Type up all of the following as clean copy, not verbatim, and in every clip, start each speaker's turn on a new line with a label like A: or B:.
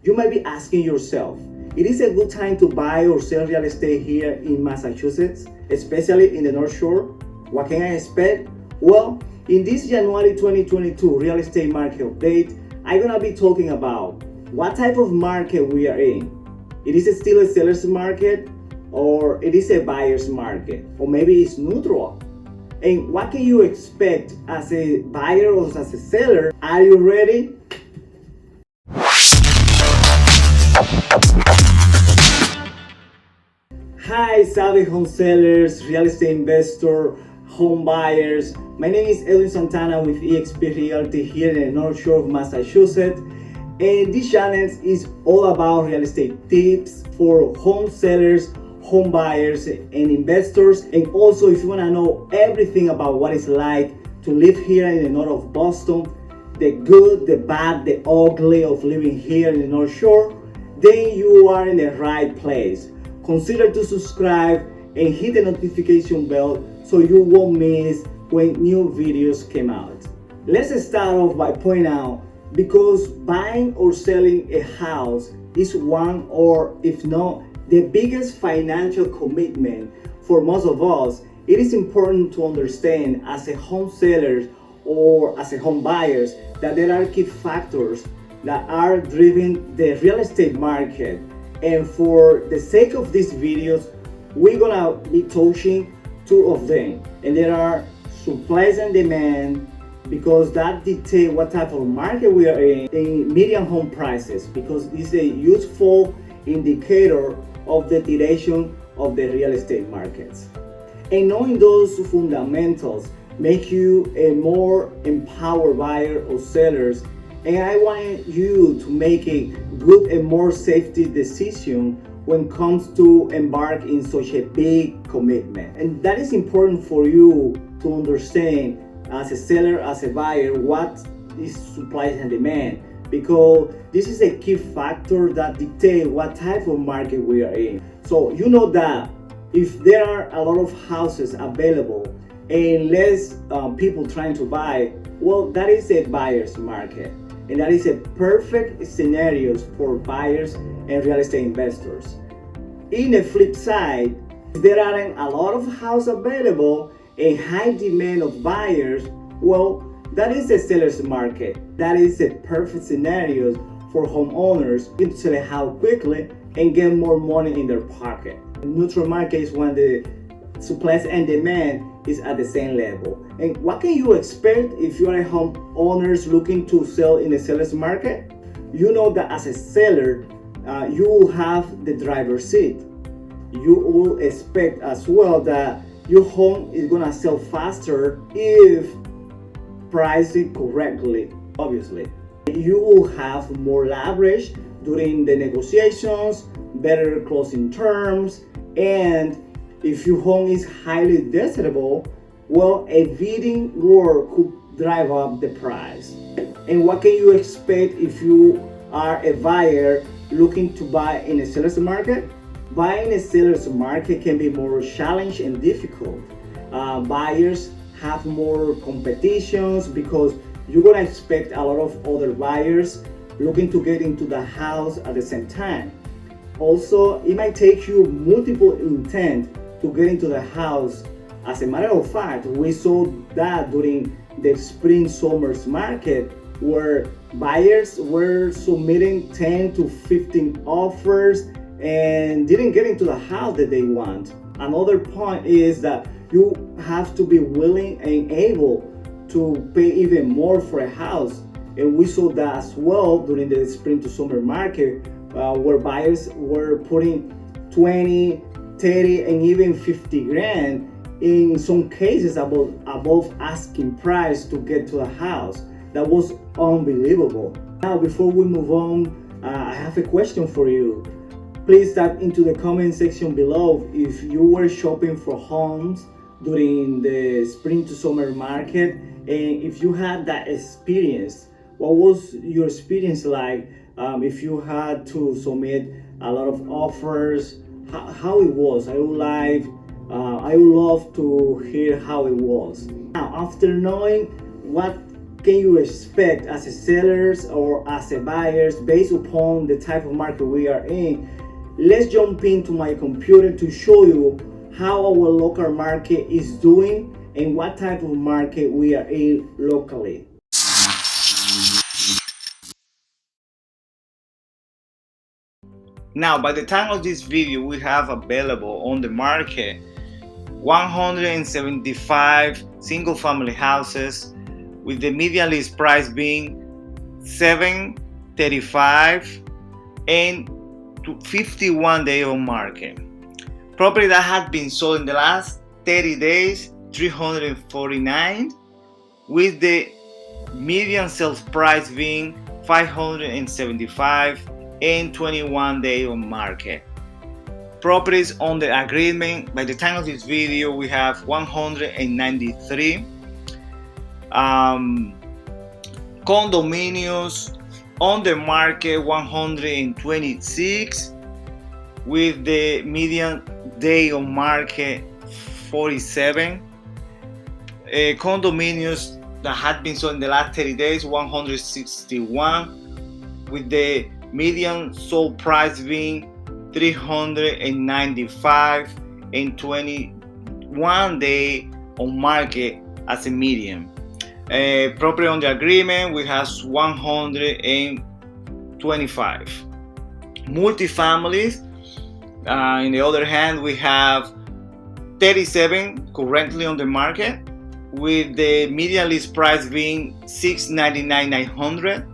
A: You might be asking yourself, it is a good time to buy or sell real estate here in Massachusetts, especially in the North Shore? What can I expect? Well, in this January 2022 real estate market update, I'm gonna be talking about what type of market we are in. It is still a seller's market, or it is a buyer's market, or maybe it's neutral. And what can you expect as a buyer or as a seller? Are you ready? Hi, savvy home sellers, real estate investor, home buyers. My name is Edwin Santana with eXp Realty here in the North Shore of Massachusetts. And this channel is all about real estate tips for home sellers, home buyers, and investors. And also, if you want to know everything about what it's like to live here in the north of Boston, the good, the bad, the ugly of living here in the North Shore, then you are in the right place. Consider to subscribe and hit the notification bell so you won't miss when new videos come out. Let's start off by pointing out, because buying or selling a house is one, or if not the biggest financial commitment for most of us, it is important to understand as a home seller or as a home buyers that there are key factors that are driving the real estate market. And for the sake of these videos, we're gonna be touching two of them. And there are supply and demand, because that dictates what type of market we are in, and median home prices, because it's a useful indicator of the duration of the real estate markets. And knowing those fundamentals make you a more empowered buyer or sellers. And I want you to make a good and more safety decision when it comes to embark in such a big commitment. And that is important for you to understand as a seller, as a buyer, what is supply and demand, because this is a key factor that dictates what type of market we are in. So you know that if there are a lot of houses available and less people trying to buy, well, that is a buyer's market. And that is a perfect scenario for buyers and real estate investors. In the flip side, if there aren't a lot of houses available and high demand of buyers, well, that is a seller's market. That is a perfect scenario for homeowners to sell a house quickly and get more money in their pocket. The neutral market is when the supply and demand is at the same level. And what can you expect if you are a homeowner looking to sell in the seller's market? You know that as a seller, you will have the driver's seat. You will expect as well that your home is gonna sell faster if priced correctly, obviously. You will have more leverage during the negotiations, better closing terms, and if your home is highly desirable, well, a bidding war could drive up the price. And what can you expect if you are a buyer looking to buy in a seller's market? Buying in a seller's market can be more challenging and difficult. Buyers have more competitions because you're gonna expect a lot of other buyers looking to get into the house at the same time. Also, it might take you multiple intent to get into the house. As a matter of fact, we saw that during the spring summer's market, where buyers were submitting 10 to 15 offers and didn't get into the house that they want. Another point is that you have to be willing and able to pay even more for a house. And we saw that as well during the spring to summer market, where buyers were putting 20, 30, and even 50 grand, in some cases above asking price to get to the house. That was unbelievable. Now, before we move on, I have a question for you. Please type into the comment section below if you were shopping for homes during the spring to summer market, and if you had that experience. What was your experience like? If you had to submit a lot of offers, how it was. I would love to hear how it was. Now, after knowing what can you expect as a sellers or as a buyers based upon the type of market we are in? Let's jump into my computer to show you how our local market is doing and what type of market we are in locally.
B: Now, by the time of this video, we have available on the market 175 single-family houses with the median list price being $735 and 51 days on market. Property that had been sold in the last 30 days, 349, with the median sales price being $575 and 21 days on market. Properties on the agreement, by the time of this video, we have 193 condominiums on the market, 126, with the median day on market 47. Condominiums that had been sold in the last 30 days, 161, with the median sold price being 395 and 21 day on market as a median. Property on the agreement, we have 125. Multifamilies, on the other hand, we have 37 currently on the market, with the median list price being $699,900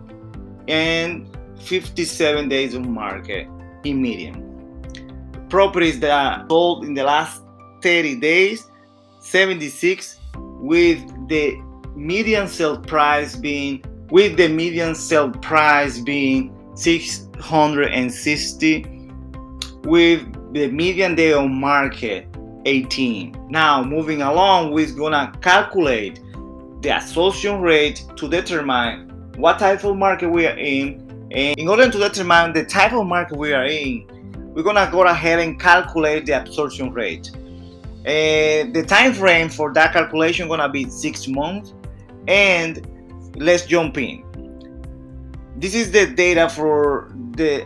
B: and 57 days on market in median. Properties that are sold in the last 30 days, 76, with the median sale price being $660, with the median day on market 18. Now, moving along, we're gonna calculate the absorption rate to determine what type of market we are in. And in order to determine the type of market we are in, we're gonna go ahead and calculate the absorption rate. The time frame for that calculation is gonna be 6 months. And let's jump in. This is the data for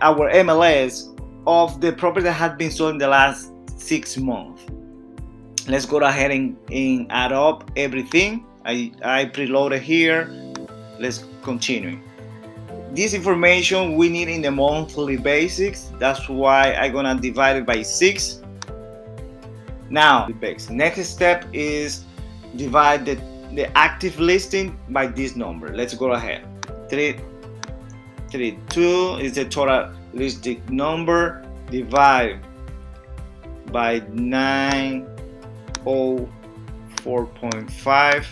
B: our MLS of the property that has been sold in the last 6 months. Let's go ahead and add up everything. I preloaded here. Let's continue. This information we need in the monthly basis. That's why I'm gonna divide it by 6. Now, the next step is divide the active listing by this number. Let's go ahead. 332 is the total listing number. Divide by 904.5.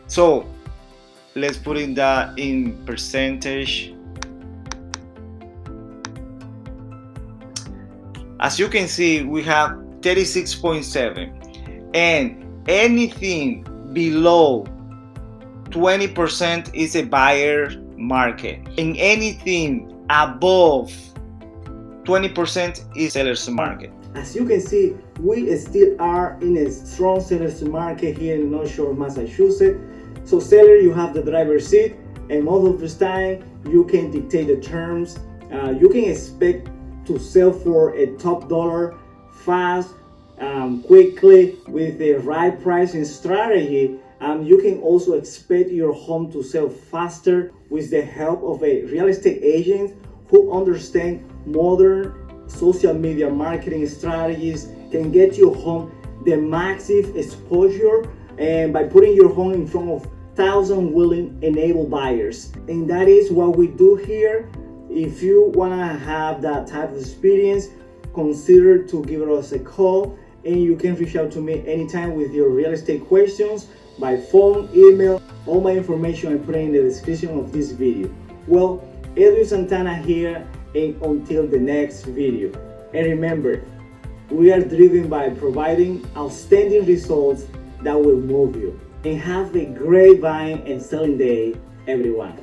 B: So let's put in that in percentage. As you can see, we have 36.7, and anything below 20% is a buyer market, and anything above 20% is seller's market.
A: As you can see, we still are in a strong seller's market here in North Shore of Massachusetts. So seller, you have the driver's seat, and most of the time you can dictate the terms. You can expect to sell for a top dollar fast, quickly, with the right pricing strategy. You can also expect your home to sell faster with the help of a real estate agent who understand modern social media marketing strategies, can get your home the massive exposure, and by putting your home in front of 1,000 willing enabled buyers. And that is what we do here. If you want to have that type of experience, consider to give us a call, and you can reach out to me anytime with your real estate questions by phone, email. All my information I put in the description of this video. Well, Edwin Santana here, and until the next video. And remember, we are driven by providing outstanding results that will move you. And have a great buying and selling day, everyone.